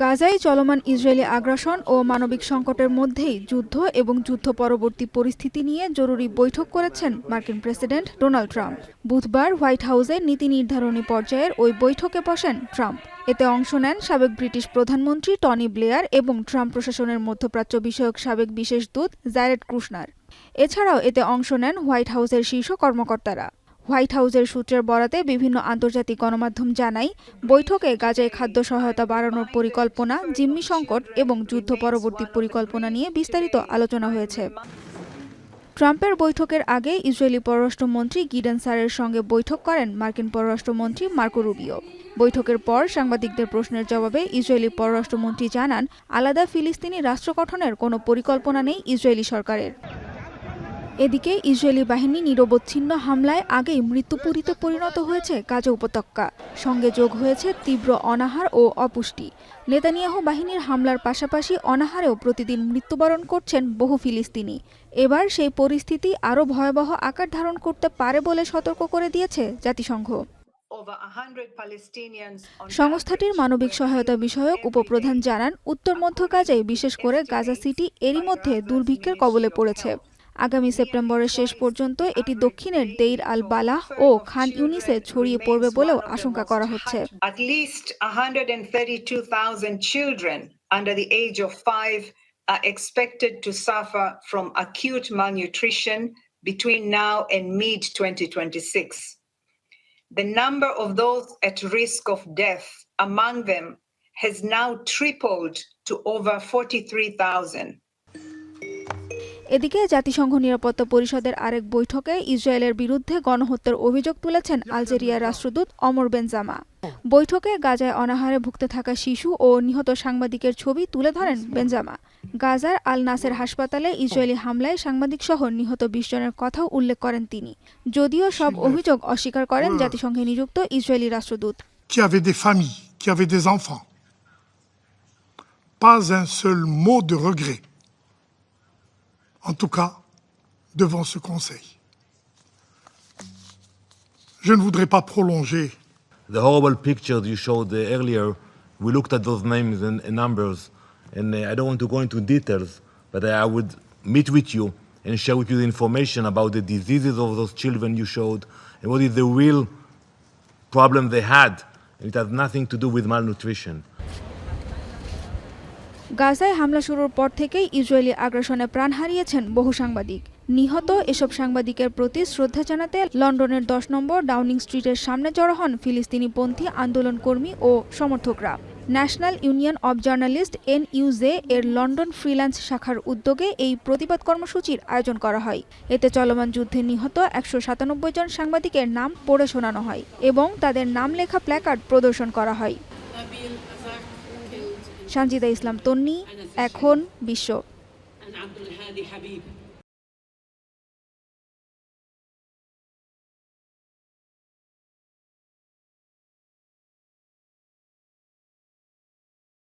গাজায় চলমান ইসরায়েলি আগ্রাসন ও মানবিক সংকটের মধ্যেই যুদ্ধ এবং যুদ্ধ পরবর্তী পরিস্থিতি নিয়ে জরুরি বৈঠক করেছেন মার্কিন প্রেসিডেন্ট ডোনাল্ড ট্রাম্প। বুধবার হোয়াইট হাউসে নীতি নির্ধারণী পর্যায়ের ওই বৈঠকে বসেন ট্রাম্প। এতে অংশ নেন সাবেক ব্রিটিশ প্রধানমন্ত্রী টনি ব্লেয়ার এবং ট্রাম্প প্রশাসনের মধ্যপ্রাচ্য বিষয়ক সাবেক বিশেষ দূত জারেড কুশনার। এছাড়াও এতে অংশ নেন হোয়াইট হাউসের শীর্ষ কর্মকর্তারা। হোয়াইট হাউসের সূত্রের বরাতে বিভিন্ন আন্তর্জাতিক গণমাধ্যম জানায়, বৈঠকে গাজায় খাদ্য সহায়তা বাড়ানোর পরিকল্পনা, জিম্মি সংকট এবং যুদ্ধ পরবর্তী পরিকল্পনা নিয়ে বিস্তারিত আলোচনা হয়েছে। ট্রাম্পের বৈঠকের আগে ইসরায়েলি পররাষ্ট্রমন্ত্রী গিডন সারের সঙ্গে বৈঠক করেন মার্কিন পররাষ্ট্রমন্ত্রী মার্কো রুবিও। বৈঠকের পর সাংবাদিকদের প্রশ্নের জবাবে ইসরায়েলি পররাষ্ট্রমন্ত্রী জানান, আলাদা ফিলিস্তিনি রাষ্ট্র গঠনের কোনো পরিকল্পনা নেই ইসরায়েলি সরকারের। এদিকে ইসরায়েলি বাহিনী নিরবচ্ছিন্ন হামলায় আগেই মৃত্যুপুরীতে পরিণত হয়েছে গাজা উপত্যকা। সঙ্গে যোগ হয়েছে তীব্র অনাহার ও অপুষ্টি। নেতানিয়াহু বাহিনীর হামলার পাশাপাশি অনাহারেও প্রতিদিন মৃত্যুবরণ করছেন বহু ফিলিস্তিনি। এবার সেই পরিস্থিতি আরও ভয়াবহ আকার ধারণ করতে পারে বলে সতর্ক করে দিয়েছে জাতিসংঘ। সংস্থাটির মানবিক সহায়তা বিষয়ক উপপ্রধান জানান, উত্তর মধ্য গাজায় বিশেষ করে গাজা সিটি এরই মধ্যে দুর্ভিক্ষের কবলে পড়েছে। আগামী সেপ্টেম্বরের শেষ পর্যন্ত এটি দক্ষিণের দেইর আল বালাহ ও খান ইউনিসে ছড়িয়ে পড়বে বলেও আশঙ্কা করা হচ্ছে। At least 132,000 children under the age of 5 are expected to suffer from acute malnutrition between now and mid-2026. The number of those at risk of death among them has now tripled to over 43,000. এদিকে জাতিসংঘ নিরাপত্তা পরিষদের আরেক বৈঠকে ইসরায়েলের বিরুদ্ধে গণহত্যার অভিযোগ তুলেছেন আলজেরিয়ার রাষ্ট্রদূত অমর বেনজামা। বৈঠকে গাজায় অনাহারে ভুগতে থাকা শিশু ও নিহত সাংবাদিকের ছবি তুলে ধরেন বেনজামা। গাজার আল নাসের হাসপাতালে ইসরায়েলি হামলায় সাংবাদিকসহ নিহত 20 জনের কথাও উল্লেখ করেন তিনি। যদিও সব অভিযোগ অস্বীকার করেন জাতিসংঘে নিযুক্ত ইসরায়েলি রাষ্ট্রদূত। Qui avait des familles, qui avait des enfants. Pas un seul mot de regret. En tout cas, devant ce Conseil. Je ne voudrais pas prolonger. The horrible pictures you showed earlier, we looked at those names and numbers, and I don't want to go into details, but I would meet with you and share with you the information about the diseases of those children you showed and what is the real problem they had. It has nothing to do with malnutrition. গাজায় হামলা শুরুর পর থেকেই Israeli আগ্রাসনে প্রাণ হারিয়েছেন বহু সাংবাদিক। নিহত এসব সাংবাদিকের প্রতি শ্রদ্ধা জানাতে লন্ডনের 10 নম্বর ডাউনিং স্ট্রিটের সামনে জড়ো হন ফিলিস্তিনিপন্থী আন্দোলন কর্মী ও সমর্থকরা। National union of journalist NUJ এর লন্ডন ফ্রিল্যান্স শাখার উদ্যোগে এই প্রতিবাদ কর্মসূচির আয়োজন করা হয়। এতে চলমান যুদ্ধে নিহত 197 জন সাংবাদিকের নাম পড়ে শোনানো হয় এবং তাদের নাম লেখা প্ল্যাকার্ড প্রদর্শন করা হয়। সানজিদা ইসলাম তন্নি, এখন বিশ্ব।